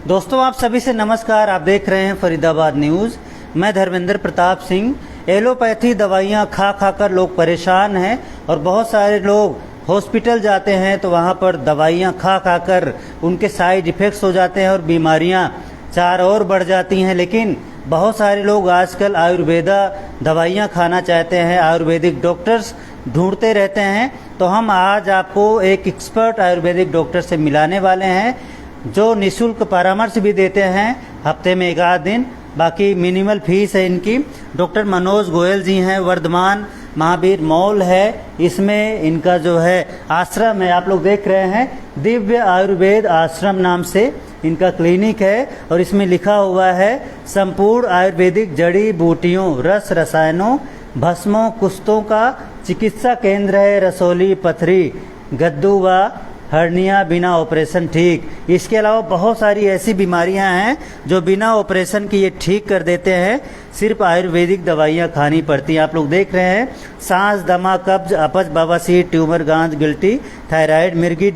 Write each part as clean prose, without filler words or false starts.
दोस्तों आप सभी से नमस्कार। आप देख रहे हैं फरीदाबाद न्यूज़। मैं धर्मेंद्र प्रताप सिंह। एलोपैथी दवाइयां खा खा कर लोग परेशान हैं और बहुत सारे लोग हॉस्पिटल जाते हैं तो वहां पर दवाइयां खा खा कर उनके साइड इफ़ेक्ट्स हो जाते हैं और बीमारियां चार और बढ़ जाती हैं। लेकिन बहुत सारे लोग आजकल आयुर्वेदा दवाइयां खाना चाहते हैं, आयुर्वेदिक डॉक्टर्स ढूंढते रहते हैं। तो हम आज आपको एक एक्सपर्ट आयुर्वेदिक डॉक्टर से मिलाने वाले हैं जो निःशुल्क परामर्श भी देते हैं हफ्ते में एक आध दिन। बाकी मिनिमल फीस है इनकी। डॉक्टर मनोज गोयल जी हैं, वर्धमान महावीर मॉल है, इसमें इनका जो है आश्रम है, आप लोग देख रहे हैं, दिव्य आयुर्वेद आश्रम नाम से इनका क्लिनिक है। और इसमें लिखा हुआ है संपूर्ण आयुर्वेदिक जड़ी बूटियों, रस रसायनों, भस्मों, कुष्ठों का चिकित्सा केंद्र है। रसौली, पथरी, गद्दू व हर्निया बिना ऑपरेशन ठीक। इसके अलावा बहुत सारी ऐसी बीमारियां हैं जो बिना ऑपरेशन की ये ठीक कर देते हैं। सिर्फ आयुर्वेदिक दवाइयां खानी पड़ती हैं। आप लोग देख रहे हैं सांस, दमा, कब्ज, अपच, बवासीर, ट्यूमर, गांठ, गिल्टी, थायराइड, मिर्गी,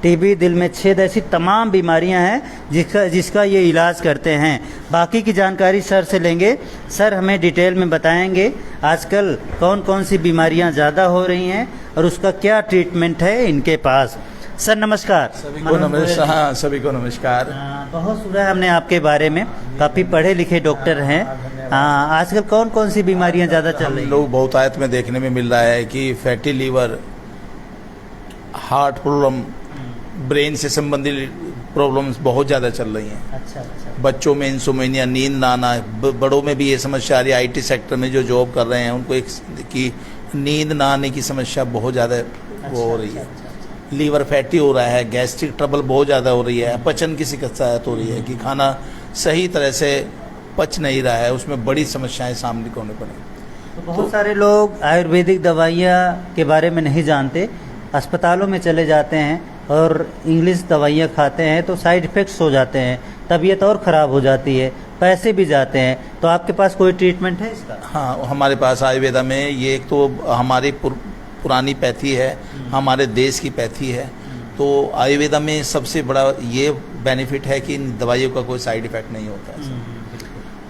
टीबी, दिल में छेद, ऐसी तमाम बीमारियां हैं जिसका ये इलाज करते हैं। बाकी की जानकारी सर से लेंगे। सर हमें डिटेल में बताएंगे आजकल कौन कौन सी बीमारियां ज़्यादा हो रही हैं और उसका क्या ट्रीटमेंट है इनके पास। सर नमस्कार। सभी को नमस्कार। हाँ, सभी को नमस्कार। बहुत सुना है हमने आपके बारे में, काफ़ी पढ़े लिखे डॉक्टर हैं। आजकल कौन कौन सी बीमारियां ज़्यादा चल रही हैं? लोग बहुत आयत में देखने में मिल रहा है कि fatty liver, heart problem, brain से संबंधित प्रॉब्लम्स बहुत ज़्यादा चल रही हैं। अच्छा। बच्चों में इंसोमेनिया, नींद ना आना, बड़ों में भी ये समस्या आ रही है। आईटी सेक्टर में जो जॉब कर रहे हैं उनको एक कि नींद ना आने की समस्या बहुत ज़्यादा वो हो रही है। लीवर फैटी हो रहा है, गैस्ट्रिक ट्रबल बहुत ज़्यादा हो रही है, पचन की शिकायत हो रही है कि खाना सही तरह से पच नहीं रहा है, उसमें बड़ी समस्याएं सामने होने पड़ी। तो बहुत सारे लोग आयुर्वेदिक दवाइयाँ के बारे में नहीं जानते, अस्पतालों में चले जाते हैं और इंग्लिश दवाइयाँ खाते हैं तो साइड इफ़ेक्ट्स हो जाते हैं, तबीयत और ख़राब हो जाती है, पैसे भी जाते हैं। तो आपके पास कोई ट्रीटमेंट है इसका? हाँ, हमारे पास आयुर्वेदा में ये एक तो हमारी पुरानी पैथी है, हमारे देश की पैथी है। तो आयुर्वेदा में सबसे बड़ा ये बेनिफिट है कि इन दवाइयों का कोई साइड इफ़ेक्ट नहीं होता है।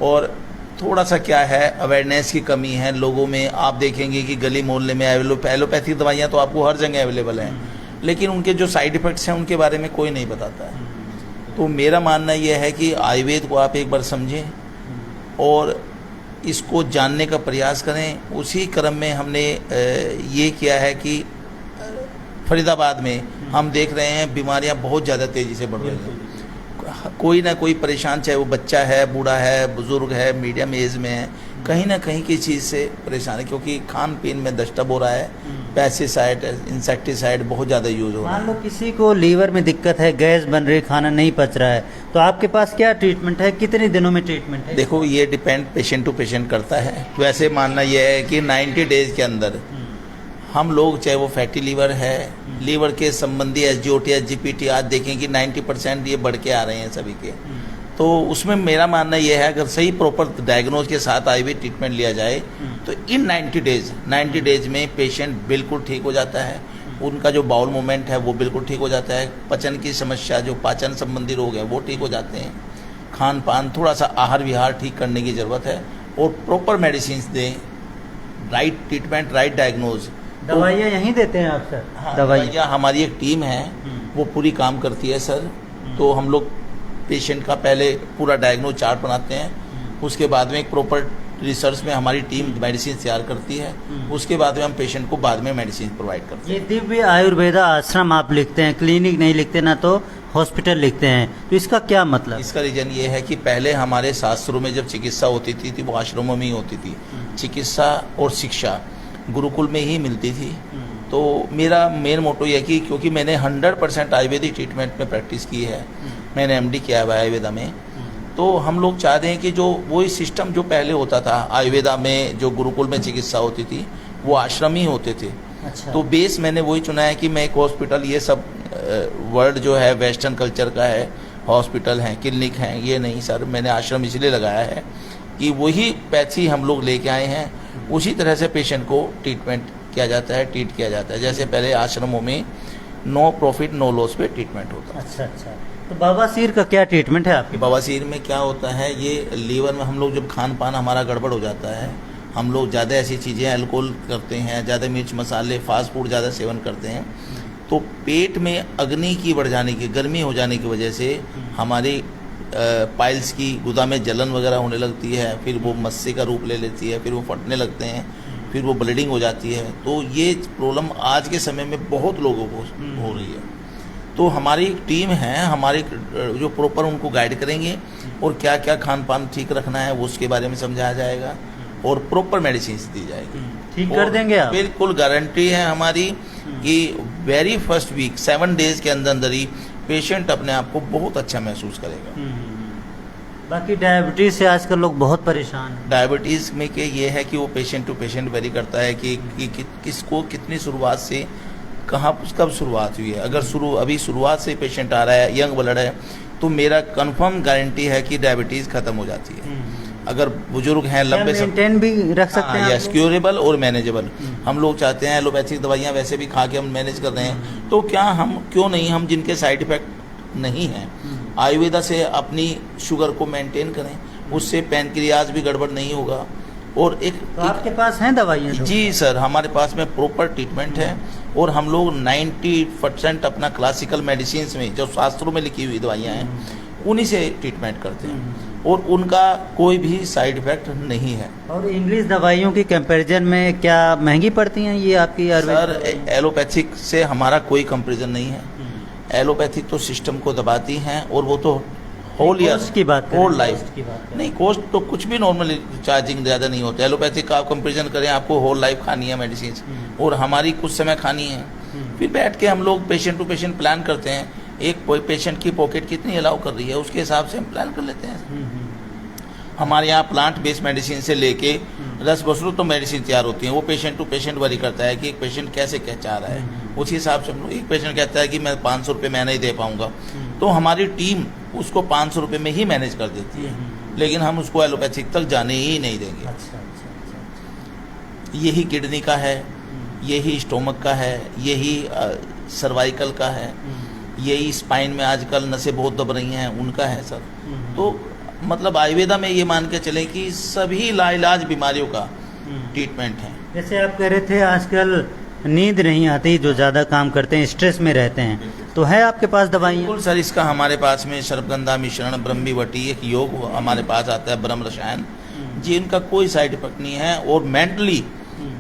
और थोड़ा सा क्या है, अवेयरनेस की कमी है लोगों में। आप देखेंगे कि गली मोहल्ले में एलोपैथी दवाइयाँ तो आपको हर जगह अवेलेबल हैं, लेकिन उनके जो साइड इफ़ेक्ट्स हैं उनके बारे में कोई नहीं बताता है। तो मेरा मानना यह है कि आयुर्वेद को आप एक बार समझें और इसको जानने का प्रयास करें। उसी क्रम में हमने ये किया है कि फरीदाबाद में हम देख रहे हैं बीमारियां बहुत ज़्यादा तेज़ी से बढ़ रही हैं। कोई ना कोई परेशान, चाहे वो बच्चा है, बूढ़ा है, बुजुर्ग है, मीडियम एज में है, कहीं ना कहीं की चीज़ से परेशान है क्योंकि खान पीन में डिस्टर्ब हो रहा है, पेस्टिसाइड, इंसेक्टिसाइड बहुत ज़्यादा यूज़ हो रहा है। मान लो किसी को लीवर में दिक्कत है, गैस बन रही, खाना नहीं पच रहा है, तो आपके पास क्या ट्रीटमेंट है? कितने दिनों में ट्रीटमेंट है? देखो, ये डिपेंड पेशेंट टू पेशेंट करता है। वैसे मानना यह है कि 90 डेज के अंदर हम लोग, चाहे वो फैटी लीवर है, लीवर के संबंधी SGOT, SGPT, आज देखें कि 90% ये बढ़ के आ रहे हैं सभी के। तो उसमें मेरा मानना यह है अगर सही प्रॉपर डायग्नोज के साथ आयुर्वेद ट्रीटमेंट लिया जाए तो इन 90 डेज में पेशेंट बिल्कुल ठीक हो जाता है। उनका जो बाउल मूवमेंट है वो बिल्कुल ठीक हो जाता है। पचन की समस्या, जो पाचन संबंधी रोग है वो ठीक हो जाते हैं। खान पान, थोड़ा सा आहार विहार ठीक करने की ज़रूरत है और प्रॉपर मेडिसिन दें, राइट ट्रीटमेंट, राइट डायग्नोज। दवाइयाँ यहीं देते हैं आप सर? हाँ, दवाइयाँ हमारी एक टीम है वो पूरी काम करती है सर। तो हम लोग पेशेंट का पहले पूरा डायग्नोज चार्ट बनाते हैं, उसके बाद में एक प्रॉपर रिसर्च में हमारी टीम मेडिसिन तैयार करती है, उसके बाद में हम पेशेंट को बाद में मेडिसिन प्रोवाइड करते हैं। ये दिव्य आयुर्वेदा आश्रम आप लिखते हैं, क्लिनिक नहीं लिखते, ना तो हॉस्पिटल लिखते हैं, तो इसका क्या मतलब? इसका रीज़न ये है कि पहले हमारे शास्त्रों में जब चिकित्सा होती थी वो आश्रमों में ही होती थी। चिकित्सा और शिक्षा गुरुकुल में ही मिलती थी। तो मेरा मेन मोटो यह कि क्योंकि मैंने 100% आयुर्वेदिक ट्रीटमेंट में प्रैक्टिस की है, मैंने MD किया हुआ है आयुर्वेदा में, तो हम लोग चाहते हैं कि जो वही सिस्टम जो पहले होता था आयुर्वेदा में, जो गुरुकुल में चिकित्सा होती थी वो आश्रम ही होते थे। अच्छा। तो बेस मैंने वही चुना है कि मैं एक हॉस्पिटल, ये सब वर्ल्ड जो है वेस्टर्न कल्चर का है, हॉस्पिटल हैं, क्लिनिक हैं, ये नहीं सर, मैंने आश्रम इसलिए लगाया है कि वही पैथी हम लोग लेके आए हैं, उसी तरह से पेशेंट को ट्रीटमेंट किया जाता है, ट्रीट किया जाता है। जैसे पहले आश्रमों में नो प्रॉफिट नो लॉस पे ट्रीटमेंट होता है। अच्छा। तो बवासीर का क्या ट्रीटमेंट है आपके? बवासीर में क्या होता है, ये लीवर में हम लोग जब खान पान हमारा गड़बड़ हो जाता है, हम लोग ज़्यादा ऐसी चीज़ें अल्कोहल करते हैं, ज़्यादा मिर्च मसाले फास्ट फूड ज़्यादा सेवन करते हैं, तो पेट में अग्नि की बढ़ जाने की, गर्मी हो जाने की वजह से हमारी पाइल्स की गुदा में जलन वगैरह होने लगती है, फिर वो मस्से का रूप ले लेती है, फिर वो फटने लगते हैं, फिर वो ब्लीडिंग हो जाती है। तो ये प्रॉब्लम आज के समय में बहुत लोगों को हो रही है। तो हमारी एक टीम है, हमारी जो प्रॉपर उनको गाइड करेंगे और क्या क्या खान पान ठीक रखना है वो उसके बारे में समझाया जाएगा और प्रॉपर मेडिसिन दी जाएगी। ठीक कर देंगे आप? बिल्कुल गारंटी है हमारी कि वेरी फर्स्ट वीक 7 डेज के अंदर अंदर ही पेशेंट अपने आप को बहुत अच्छा महसूस करेगा। बाकी डायबिटीज से आजकल लोग बहुत परेशान हैं। डायबिटीज़ में के ये है कि वो पेशेंट टू पेशेंट वेरी करता है कि किसको कितनी शुरुआत से कहाँ कब शुरुआत हुई है। अगर अभी शुरुआत से पेशेंट आ रहा है, यंग ब्लड है, तो मेरा कंफर्म गारंटी है कि डायबिटीज़ खत्म हो जाती है। अगर बुजुर्ग हैं, लंबे मेंटेन भी रख सकते हैं? यस, क्यूरेबल और मैनेजेबल। हम लोग चाहते हैं एलोपैथिक दवाइयाँ वैसे भी खा के हम मैनेज कर रहे हैं, तो क्यों नहीं हम जिनके साइड इफेक्ट नहीं हैं आयुर्वेदा से अपनी शुगर को मेंटेन करें, उससे पैनक्रियाज भी गड़बड़ नहीं होगा। और तो आपके पास हैं दवाइयाँ? जी सर, हमारे पास में प्रॉपर ट्रीटमेंट है और हम लोग 90% अपना क्लासिकल मेडिसिन में जो शास्त्रों में लिखी हुई दवाइयाँ हैं उन्हीं से ट्रीटमेंट करते हैं और उनका कोई भी साइड इफेक्ट नहीं है। और इंग्लिश दवाइयों की कंपैरिजन में क्या महंगी पड़ती हैं ये आपकी? सर, एलोपैथिक से हमारा कोई कंपैरिजन नहीं है। एलोपैथिक तो सिस्टम को दबाती हैं और वो तो होल ईयर की बात, होल लाइफ नहीं, कॉस्ट तो कुछ भी नॉर्मली चार्जिंग ज़्यादा नहीं होता। एलोपैथिक का आप कंपेरिजन करें, आपको होल लाइफ खानी है मेडिसिन और हमारी कुछ समय खानी है। फिर बैठ के हम लोग पेशेंट टू पेशेंट प्लान करते हैं, एक कोई पेशेंट की पॉकेट कितनी अलाउ कर रही है उसके हिसाब से हम प्लान कर लेते हैं। हमारे यहाँ प्लांट बेस्ड मेडिसिन से लेके रस बसरू तो मेडिसिन तैयार होती है, वो पेशेंट टू पेशेंट वरी करता है कि एक पेशेंट कैसे क्या चाह रहा है, उसी हिसाब से हम लोग। एक पेशेंट कहता है कि मैं 500 रुपये मैं नहीं दे पाऊंगा, तो हमारी टीम उसको 500 रुपये में ही मैनेज कर देती है, लेकिन हम उसको एलोपैथिक तक जाने ही नहीं देंगे। अच्छा। यही किडनी का है, यही स्टोमक का है, यही सर्वाइकल का है, यही स्पाइन में आजकल नसें बहुत दब रही हैं उनका है सर। तो मतलब आयुर्वेदा में ये मान के चले कि सभी लाइलाज बीमारियों का ट्रीटमेंट है। जैसे आप कह रहे थे आजकल नींद नहीं आती, जो ज़्यादा काम करते हैं स्ट्रेस में रहते हैं, तो है आपके पास दवाइयाँ? बिल्कुल सर, इसका हमारे पास में सर्पगंधा मिश्रण, ब्रह्मीवटी, एक योग हमारे पास आता है, ब्रह्म रसायन, जिनका कोई साइड इफेक्ट नहीं है। और मेंटली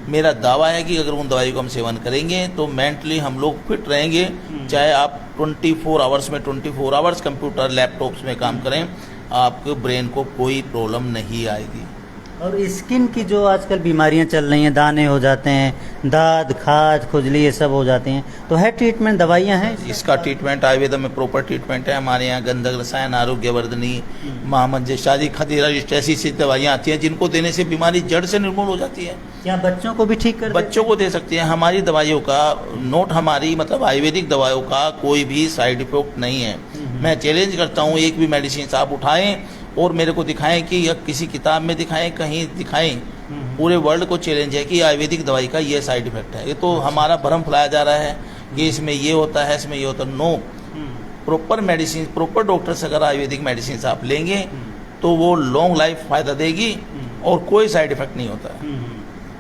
मेरा दावा है कि अगर उन दवाई को हम सेवन करेंगे तो मेंटली हम लोग फिट रहेंगे। चाहे आप 24 आवर्स में 24 आवर्स कंप्यूटर लैपटॉप्स में काम करें, आपके ब्रेन को कोई प्रॉब्लम नहीं आएगी। और स्किन की जो आजकल बीमारियां चल रही हैं, दाने हो जाते हैं, दाद, खाज, खुजली, ये सब हो जाती हैं, तो है ट्रीटमेंट, दवाइयां हैं? इसका ट्रीटमेंट आयुर्वेदा में प्रॉपर ट्रीटमेंट है। हमारे यहाँ गंधक रसायन, आरोग्यवर्धनी, महामंजशादी, खदीरा, ऐसी दवाइयाँ आती हैं जिनको देने से बीमारी जड़ से निर्मूल हो जाती है। क्या बच्चों को भी ठीक कर? बच्चों को दे सकती हैं। हमारी दवाइयों का नोट, हमारी मतलब आयुर्वेदिक दवाइयों का कोई भी साइड इफेक्ट नहीं है। मैं चैलेंज करता हूँ, एक भी मेडिसिन आप उठाएं और मेरे को दिखाएं कि या किसी किताब में दिखाएं, कहीं दिखाएं, पूरे वर्ल्ड को चैलेंज है कि आयुर्वेदिक दवाई का ये साइड इफेक्ट है। ये तो हमारा भ्रम फैलाया जा रहा है कि इसमें ये होता है, इसमें ये होता है। No, proper medicine, proper doctor से अगर आयुर्वेदिक मेडिसिन आप लेंगे तो वो लॉन्ग लाइफ फायदा देगी और कोई साइड इफेक्ट नहीं होता है।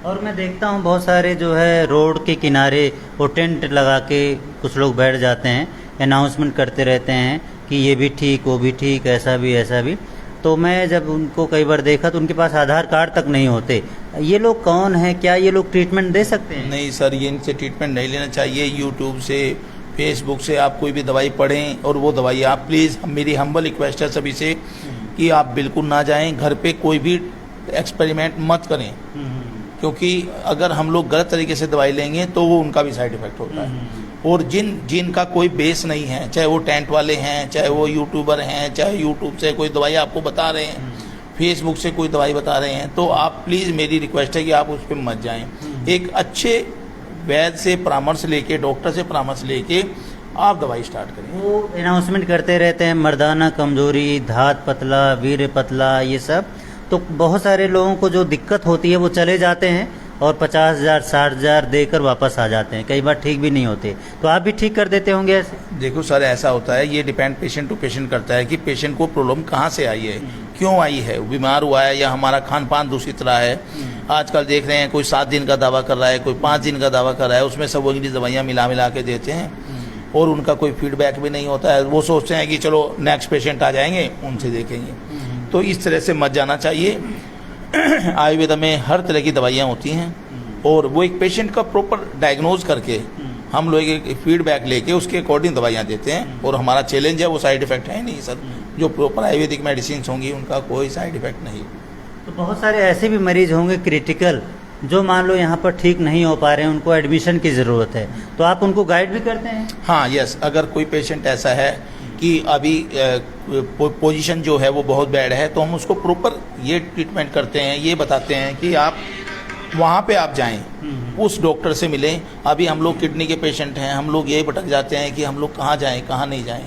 और मैं देखता हूँ बहुत सारे जो है रोड के किनारे वो टेंट लगा के कुछ लोग बैठ जाते हैं, अनाउंसमेंट करते रहते हैं कि ये भी ठीक, वो भी ठीक, ऐसा भी ऐसा भी। तो मैं जब उनको कई बार देखा तो उनके पास आधार कार्ड तक नहीं होते। ये लोग कौन हैं? क्या ये लोग ट्रीटमेंट दे सकते हैं? नहीं सर, ये इनसे ट्रीटमेंट नहीं लेना चाहिए। यूट्यूब से, फेसबुक से आप कोई भी दवाई पढ़ें और वो दवाई आप प्लीज़, मेरी हम्बल रिक्वेस्ट है सभी से कि आप बिल्कुल ना जाएं, घर पे कोई भी एक्सपेरिमेंट मत करें, क्योंकि अगर हम लोग गलत तरीके से दवाई लेंगे तो वो उनका भी साइड इफेक्ट होता है। और जिनका कोई बेस नहीं है, चाहे वो टेंट वाले हैं, चाहे वो यूट्यूबर हैं, चाहे यूट्यूब से कोई दवाई आपको बता रहे हैं, फेसबुक से कोई दवाई बता रहे हैं, तो आप प्लीज़, मेरी रिक्वेस्ट है कि आप उस पर मत जाएं। एक अच्छे वैद्य से परामर्श लेके, डॉक्टर से परामर्श लेके आप दवाई स्टार्ट करें। वो अनाउंसमेंट करते रहते हैं मर्दाना कमजोरी, धात पतला, वीर्य पतला, ये सब, तो बहुत सारे लोगों को जो दिक्कत होती है वो चले जाते हैं और 50,000 60,000 देकर वापस आ जाते हैं, कई बार ठीक भी नहीं होते। तो आप भी ठीक कर देते होंगे ऐसे? देखो सर, ऐसा होता है, ये डिपेंड पेशेंट टू पेशेंट करता है कि पेशेंट को प्रॉब्लम कहाँ से आई है, क्यों आई है, बीमार हुआ है या हमारा खान पान दूसरी तरह है। आजकल देख रहे हैं कोई 7 दिन का दावा कर रहा है, कोई 5 दिन का दावा कर रहा है, उसमें सब वो इंग्लिश दवाइयाँ मिला के देते हैं और उनका कोई फीडबैक भी नहीं होता है। वो सोचते हैं कि चलो नेक्स्ट पेशेंट आ जाएंगे, उनसे देखेंगे। तो इस तरह से मत जाना चाहिए। आयुर्वेदा में हर तरह की दवाइयाँ होती हैं और वो एक पेशेंट का प्रॉपर डायग्नोज करके हम लोग एक फीडबैक लेके उसके अकॉर्डिंग दवाइयाँ देते हैं। और हमारा चैलेंज है, वो साइड इफेक्ट है नहीं सर। जो प्रॉपर आयुर्वेदिक मेडिसिन होंगी उनका कोई साइड इफेक्ट नहीं। तो बहुत सारे ऐसे भी मरीज होंगे क्रिटिकल, जो मान लो यहाँ पर ठीक नहीं हो पा रहे हैं, उनको एडमिशन की ज़रूरत है, तो आप उनको गाइड भी करते हैं? हाँ, यस। अगर कोई पेशेंट ऐसा है कि अभी पोजीशन जो है वो बहुत बैड है, तो हम उसको प्रॉपर ये ट्रीटमेंट करते हैं, ये बताते हैं कि आप वहाँ पे आप जाएं, उस डॉक्टर से मिलें। अभी हम लोग किडनी के पेशेंट हैं, हम लोग ये भटक जाते हैं कि हम लोग कहाँ जाएं कहाँ नहीं जाएं।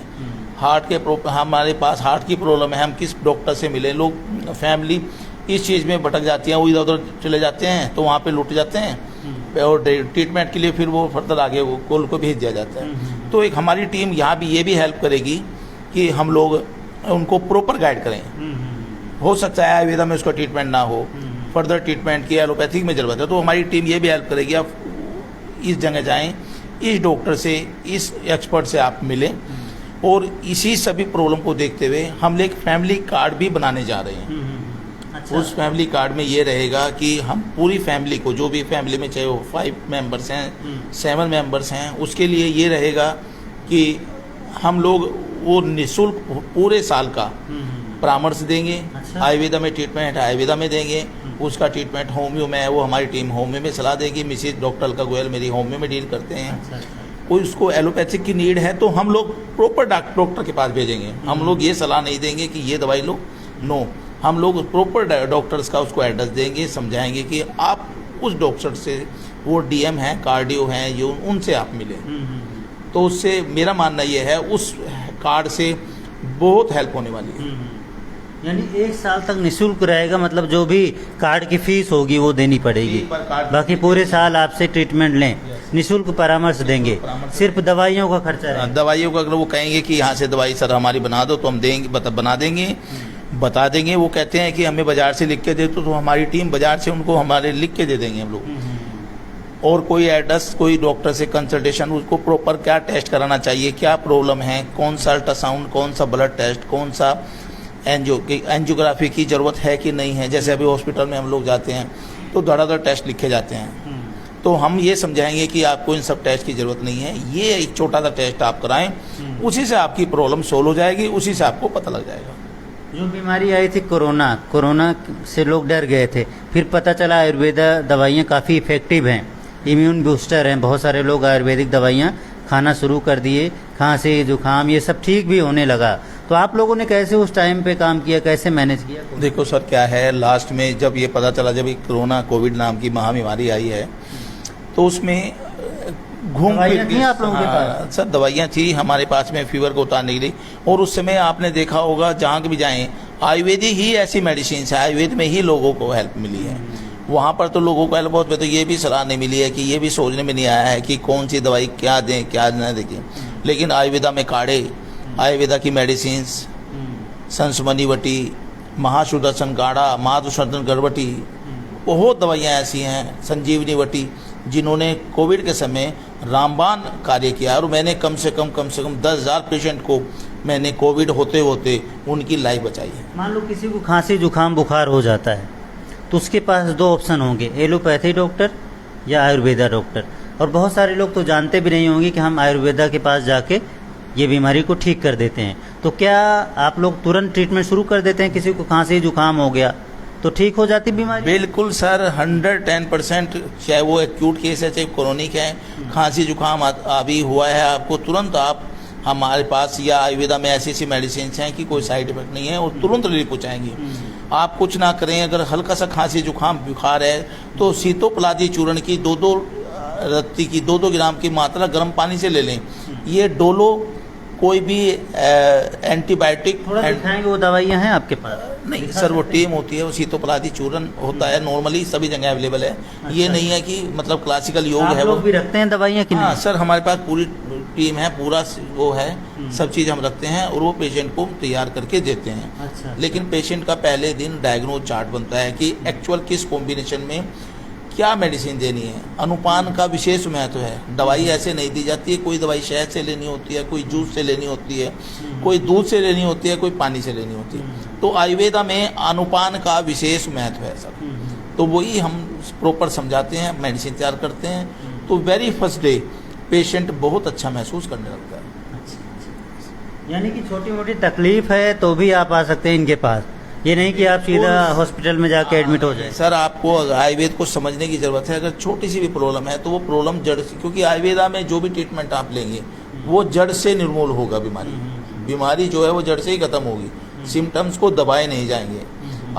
हार्ट के हमारे पास हार्ट की प्रॉब्लम है, हम किस डॉक्टर से मिलें। लोग फैमिली इस चीज़ में भटक जाती हैं, वो इधर उधर चले जाते हैं, तो वहाँ पे लुट जाते हैं और ट्रीटमेंट के लिए फिर वो फर्दर आगे वो कॉल को भेज दिया जाता है। तो एक हमारी टीम यहाँ भी ये भी हेल्प करेगी कि हम लोग उनको प्रॉपर गाइड करें। हो सकता है आयुर्वेदा में उसका ट्रीटमेंट ना हो, फर्दर ट्रीटमेंट की एलोपैथिक में जरूरत है, तो हमारी टीम ये भी हेल्प करेगी। आप इस जगह जाएं, इस डॉक्टर से, इस एक्सपर्ट से आप मिलें। और इसी सभी प्रॉब्लम को देखते हुए हम एक फैमिली कार्ड भी बनाने जा रहे हैं। अच्छा। उस फैमिली कार्ड में ये रहेगा कि हम पूरी फैमिली को, जो भी फैमिली में चाहे वो 5 मेंबर्स हैं, 7 मेंबर्स हैं, उसके लिए ये रहेगा कि हम लोग वो निःशुल्क पूरे साल का परामर्श देंगे। अच्छा। आयुर्वेदा में ट्रीटमेंट आयुर्वेदा में देंगे, उसका ट्रीटमेंट होम्यो में है, वो हमारी टीम होम्यो में सलाह देगी। मिसेज डॉक्टर अलका गोयल मेरी होम्यो में डील करते हैं। अच्छा, अच्छा। कोई उसको एलोपैथिक की नीड है तो हम लोग प्रॉपर डॉक्टर के पास भेजेंगे। हम लोग ये सलाह नहीं देंगे कि ये दवाई लो, नो। हम लोग प्रॉपर डॉक्टर्स का उसको एड्रेस देंगे, समझाएंगे कि आप उस डॉक्टर से, वो डीएम हैं, कार्डियो हैं, ये उनसे आप मिले। तो उससे मेरा मानना ये है, उस कार्ड से बहुत हेल्प होने वाली है। यानी 1 साल तक निःशुल्क रहेगा, मतलब जो भी कार्ड की फीस होगी वो देनी पड़ेगी, एक बार कार्ड- बाकी पूरे साल आपसे ट्रीटमेंट लें, निःशुल्क परामर्श देंगे, सिर्फ दवाइयों का खर्चा रहेगा। दवाइयों का अगर वो कहेंगे कि यहाँ से दवाई सर हमारी बना दो, तो हम देंगे, बना देंगे, बता देंगे। वो कहते हैं कि हमें बाजार से लिख के दे तो हमारी टीम बाजार से उनको हमारे लिख के दे देंगे हम लोग। और कोई एड्रेस, कोई डॉक्टर से कंसल्टेशन, उसको प्रॉपर क्या टेस्ट कराना चाहिए, क्या प्रॉब्लम है, कौन सा अल्ट्रासाउंड, कौन सा ब्लड टेस्ट, कौन सा एंजियोग्राफी की ज़रूरत है कि नहीं है। जैसे अभी हॉस्पिटल में हम लोग जाते हैं तो धड़ाधड़ टेस्ट लिखे जाते हैं, तो हम ये समझाएंगे कि आपको इन सब टेस्ट की ज़रूरत नहीं है, ये एक छोटा सा टेस्ट आप कराएं, उसी से आपकी प्रॉब्लम सोल्व हो जाएगी, उसी से आपको पता लग जाएगा। जो बीमारी आई थी कोरोना से लोग डर गए थे, फिर पता चला आयुर्वेदा दवाइयाँ काफ़ी इफ़ेक्टिव हैं, इम्यून बूस्टर हैं। बहुत सारे लोग आयुर्वेदिक दवाइयाँ खाना शुरू कर दिए, खांसी जुकाम ये सब ठीक भी होने लगा। तो आप लोगों ने कैसे उस टाइम पे काम किया, कैसे मैनेज किया? देखो सर, क्या है, लास्ट में जब ये पता चला, जब कोरोना कोविड नाम की महाबीमारी आई है, तो उसमें घूम दवाइयाँ थी आप लोगों के पास? सर दवाइयाँ थी हमारे पास में फीवर को उतारने के लिए। और उस समय आपने देखा होगा, जहाँ भी जाएं आयुर्वेदिक ही ऐसी मेडिसिन है, आयुर्वेद में ही लोगों को हेल्प मिली है। वहाँ पर तो लोगों को हेल्प बहुत, तो ये भी सलाह नहीं मिली है, कि ये भी सोचने में नहीं आया है कि कौन सी दवाई क्या दें क्या न दें। लेकिन आयुर्वेदा में काढ़े, आयुर्वेदा की मेडिसिन, संसमनी वटी, महासुदर्शन काढ़ा, महासुदर्शन गरबटी, बहुत दवाइयाँ ऐसी हैं, संजीवनी वटी, जिन्होंने कोविड के समय रामबाण कार्य किया। और मैंने कम से कम 10,000 पेशेंट को मैंने कोविड होते होते उनकी लाइफ बचाई है। मान लो किसी को खांसी जुकाम बुखार हो जाता है, तो उसके पास 2 ऑप्शन होंगे, एलोपैथी डॉक्टर या आयुर्वेदा डॉक्टर। और बहुत सारे लोग तो जानते भी नहीं होंगे कि हम आयुर्वेदा के पास जाके ये बीमारी को ठीक कर देते हैं। तो क्या आप लोग तुरंत ट्रीटमेंट शुरू कर देते हैं? किसी को खांसी जुकाम हो गया तो ठीक हो जाती बीमारी? बिल्कुल सर, 110%, चाहे वो एक्यूट केस है चाहे क्रोनिक है, खांसी जुकाम अभी हुआ है आपको, तुरंत आप हमारे पास, या आयुर्वेदा में ऐसी ऐसी मेडिसिन हैं कि कोई साइड इफेक्ट नहीं है और तुरंत रिलीफ पहुँचाएंगी। आप कुछ ना करें, अगर हल्का सा खांसी जुकाम बुखार है तो सीतोपलादी चूर्ण की 2-2 रत्ती की 2-2 ग्राम की मात्रा गर्म पानी से ले लें। ये डोलो कोई भी एंटीबायोटिक थोड़ा दिखाएंगे, वो दवाइयाँ हैं आपके पास? नहीं दिखा सर, वो सकते हैं? टीम होती है, वो शीतोपलादी चूर्ण होता है, नॉर्मली सभी जगह अवेलेबल है। ये नहीं है कि मतलब क्लासिकल योग आप है वो। लोग भी रखते हैं दवाइयाँ कि हाँ नहीं? सर, हमारे पास पूरी टीम है, पूरा वो है, सब चीज़ हम रखते हैं और वो पेशेंट को तैयार करके देते हैं। अच्छा। लेकिन पेशेंट का पहले दिन डायग्नोज चार्ट बनता है कि एक्चुअल किस कॉम्बिनेशन में क्या मेडिसिन देनी है। अनुपान का विशेष महत्व है, दवाई ऐसे नहीं दी जाती है। कोई दवाई शहद से लेनी होती है, कोई जूस से लेनी होती है, कोई दूध से लेनी होती है, कोई पानी से लेनी होती है। तो आयुर्वेदा में अनुपान का विशेष महत्व है सर। तो वही हम प्रॉपर समझाते हैं, मेडिसिन तैयार करते हैं। तो वेरी फर्स्ट डे पेशेंट बहुत अच्छा महसूस करने लगता है। यानी कि छोटी मोटी तकलीफ है तो भी आप आ सकते हैं इनके पास, ये नहीं कि आप सीधा हॉस्पिटल में जाके एडमिट हो जाए। सर आपको आयुर्वेद को समझने की जरूरत है। अगर छोटी सी भी प्रॉब्लम है तो वो प्रॉब्लम जड़ से, क्योंकि आयुर्वेदा में जो भी ट्रीटमेंट आप लेंगे वो जड़ से निर्मूल होगा। बीमारी जो है वो जड़ से ही खत्म होगी, सिम्टम्स को दबाए नहीं जाएंगे।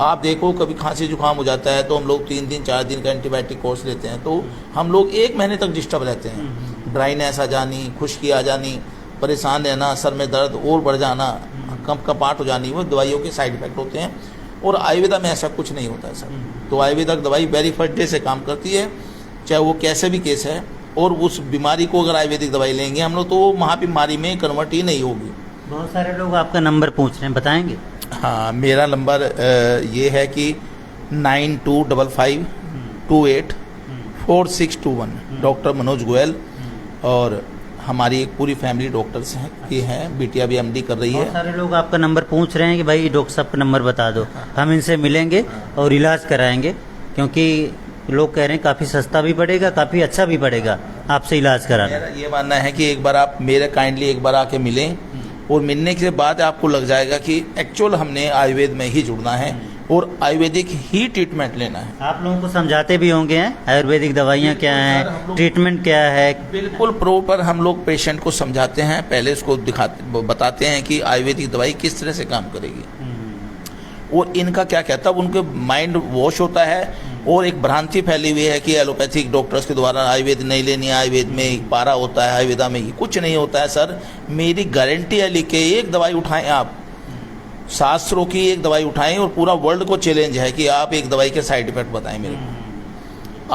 आप देखो कभी खांसी जुकाम हो जाता है तो हम लोग 3 दिन 4 दिन का एंटीबायोटिक कोर्स लेते हैं, तो हम लोग 1 महीने तक डिस्टर्ब रहते हैं। ड्राइनेस आ जानी, खुश्की आ जानी, परेशान रहना, सर में दर्द और बढ़ जाना, कपाट हो जानी, वो दवाइयों के साइड इफेक्ट होते हैं। और आयुर्वेदा में ऐसा कुछ नहीं होता है सर। तो आयुर्वेदिक दवाई वेरी फर्स्ट डे से काम करती है, चाहे वो कैसे भी केस है। और उस बीमारी को अगर आयुर्वेदिक दवाई लेंगे हम लोग तो वो महाबीमारी में कन्वर्ट ही नहीं होगी। बहुत सारे लोग आपका नंबर पूछ रहे हैं, बताएंगे? हाँ, मेरा नंबर ये है कि 9255284621, डॉक्टर मनोज गोयल। और हमारी एक पूरी फैमिली डॉक्टर्स हैं, ये हैं, बिटिया भी MD कर रही बहुत है। सारे लोग आपका नंबर पूछ रहे हैं कि भाई डॉक्टर साहब का नंबर बता दो, हम इनसे मिलेंगे और इलाज कराएंगे, क्योंकि लोग कह रहे हैं काफ़ी सस्ता भी पड़ेगा, काफ़ी अच्छा भी पड़ेगा आपसे इलाज कराना। मेरा ये मानना है कि एक बार आप मेरे काइंडली एक बार आके मिलें, और मिलने के बाद आपको लग जाएगा कि एक्चुअल हमने आयुर्वेद में ही जुड़ना है और आयुर्वेदिक ही ट्रीटमेंट लेना है। आप लोगों को समझाते भी होंगे हैं आयुर्वेदिक दवाइयाँ क्या हैं, ट्रीटमेंट क्या है? बिल्कुल प्रॉपर हम लोग पेशेंट को समझाते हैं, पहले उसको बताते हैं कि आयुर्वेदिक दवाई किस तरह से काम करेगी और इनका क्या क्या, तब उनके माइंड वॉश होता है। और एक भ्रांति फैली हुई है कि एलोपैथिक डॉक्टर्स के द्वारा आयुर्वेद नहीं लेनी है, आयुर्वेद में एक पारा होता है, आयुर्वेदा में कुछ नहीं होता है सर। मेरी गारंटी है, लिख के एक दवाई उठाएं आप, शास्त्रों की एक दवाई उठाएं, और पूरा वर्ल्ड को चैलेंज है कि आप एक दवाई के साइड इफेक्ट बताएं मेरे को।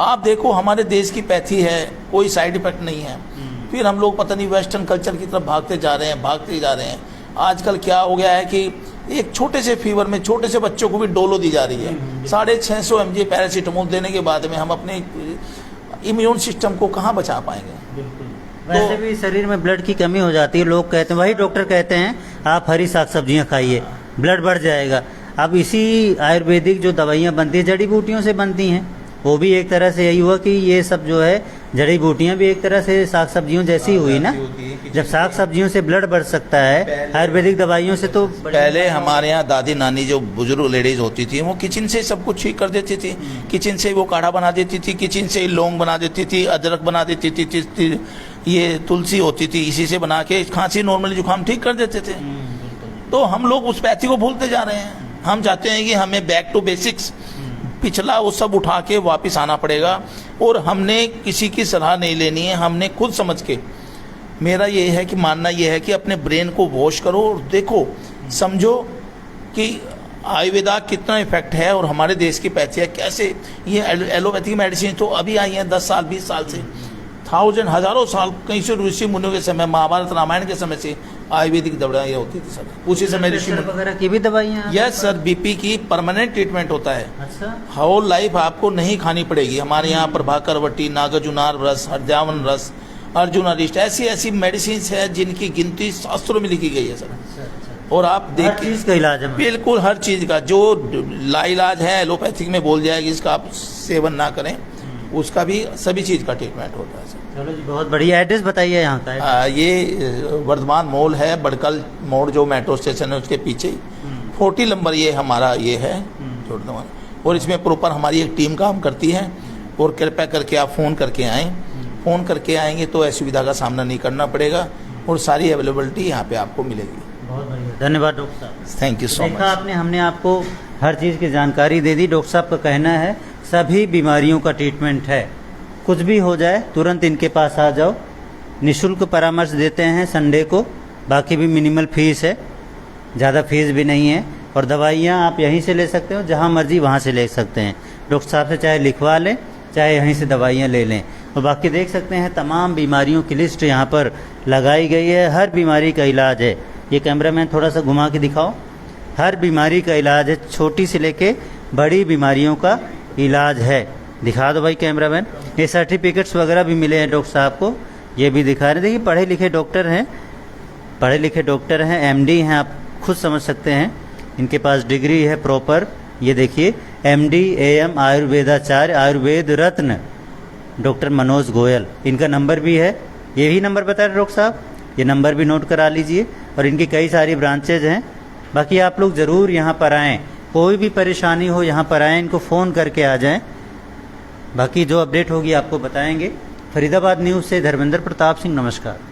आप देखो हमारे देश की पैथी है, कोई साइड इफेक्ट नहीं है। फिर हम लोग पता नहीं वेस्टर्न कल्चर की तरफ भागते जा रहे हैं। आजकल क्या हो गया है कि एक छोटे से फीवर में छोटे से बच्चों को भी डोलो दी जा रही है। 650 mg पैरासीटामोल देने के बाद में हम अपने इम्यून सिस्टम को कहाँ बचा पाएंगे। वैसे भी शरीर में ब्लड की कमी हो जाती है, लोग कहते हैं, वही डॉक्टर कहते हैं आप हरी साग सब्जियाँ खाइए, ब्लड बढ़ जाएगा। अब इसी आयुर्वेदिक जो दवाइयाँ बनती है जड़ी बूटियों से बनती हैं, वो भी एक तरह से यही हुआ कि ये सब जो है जड़ी बूटियाँ भी एक तरह से साग सब्जियों जैसी हुई ना। जब साग सब्जियों से ब्लड बढ़ सकता है, आयुर्वेदिक दवाइयों से तो पहले हमारे यहाँ दादी नानी जो बुजुर्ग लेडीज होती थी वो किचन से सब कुछ ठीक कर देती थी। किचन से वो काढ़ा बना देती थी, किचन से लौंग बना देती थी, अदरक बना देती थी, ये तुलसी होती थी, इसी से बना के खांसी नॉर्मली जुकाम ठीक कर देते थे। तो हम लोग उस पैथी को भूलते जा रहे हैं। हम चाहते हैं कि हमें बैक टू बेसिक्स, पिछला वो सब उठा के वापस आना पड़ेगा। और हमने किसी की सलाह नहीं लेनी है, हमने खुद समझ के, मेरा ये है कि मानना ये है कि अपने ब्रेन को वॉश करो और देखो समझो कि आयुर्वेदा कितना इफेक्ट है और हमारे देश की पैथियाँ कैसे। ये एलोपैथिक मेडिसिन तो अभी आई हैं 10 साल 20 साल से, हजारों साल, कहीं से ऋषि मुनियों के समय, महाभारत रामायण के समय से आयुर्वेदिक दवाइयाँ होती थी सर। उसी समय ऋषि वगैरह की भी दवाइयाँ? यस सर, BP की परमानेंट ट्रीटमेंट होता है। अच्छा, होल लाइफ आपको नहीं खानी पड़ेगी। हमारे यहाँ प्रभाकर वटी, नागार्जुनार रस, हरजावन रस, अर्जुन अरिष्ट, ऐसी मेडिसिन है जिनकी गिनती शास्त्रों में लिखी गई है सर। और आप हर चीज का इलाज है? बिल्कुल हर चीज का, जो लाइलाज है एलोपैथिक में बोल जाएगी इसका आप सेवन ना करें, उसका भी सभी चीज का ट्रीटमेंट होता है सर। चलो जी, बहुत बढ़िया। एड्रेस बताइए यहाँ का। ये वर्धमान मॉल है, बड़कल मोड़ जो मेट्रो स्टेशन है उसके पीछे 40 नंबर ये हमारा ये है वर्धमान। और इसमें प्रॉपर हमारी एक टीम काम करती है। और कृपया करके आप फ़ोन करके आएँ, फ़ोन करके आएंगे तो असुविधा का सामना नहीं करना पड़ेगा और सारी अवेलेबिलिटी यहाँ पे आपको मिलेगी। बहुत बढ़िया, धन्यवाद डॉक्टर साहब। Thank you so much. देखा आपने, हमने आपको हर चीज़ की जानकारी दे दी। डॉक्टर साहब का कहना है सभी बीमारियों का ट्रीटमेंट है, कुछ भी हो जाए तुरंत इनके पास आ जाओ। निःशुल्क परामर्श देते हैं संडे को बाकी भी मिनिमल फीस है, ज़्यादा फीस भी नहीं है। और दवाइयाँ आप यहीं से ले सकते हो, जहाँ मर्जी वहाँ से ले सकते हैं। डॉक्टर साहब से चाहे लिखवा लें, चाहे यहीं से दवाइयाँ ले लें। और बाकी देख सकते हैं तमाम बीमारियों की लिस्ट यहाँ पर लगाई गई है। हर बीमारी का इलाज है। ये कैमरामैन थोड़ा सा घुमा के दिखाओ। हर बीमारी का इलाज है, छोटी से लेके बड़ी बीमारियों का इलाज है। दिखा दो भाई कैमरामैन। ये सर्टिफिकेट्स वगैरह भी मिले हैं डॉक्टर साहब को, ये भी दिखा रहे। देखिए पढ़े लिखे डॉक्टर हैं, पढ़े लिखे डॉक्टर हैं, एमडी हैं, आप खुद समझ सकते हैं। इनके पास डिग्री है प्रॉपर। ये देखिए एमडी एएम आयुर्वेदाचार्य आयुर्वेद रत्न डॉक्टर मनोज गोयल, इनका नंबर भी है। ये ही नंबर बता रहे डॉक्टर साहब, ये नंबर भी नोट करा लीजिए। और इनकी कई सारी ब्रांचेज हैं। बाकी आप लोग ज़रूर यहाँ पर आएँ, कोई भी परेशानी हो यहाँ पर आएँ, इनको फ़ोन करके आ जाएँ। बाकी जो अपडेट होगी आपको बताएंगे। फरीदाबाद न्यूज़ से धर्मेंद्र प्रताप सिंह, नमस्कार।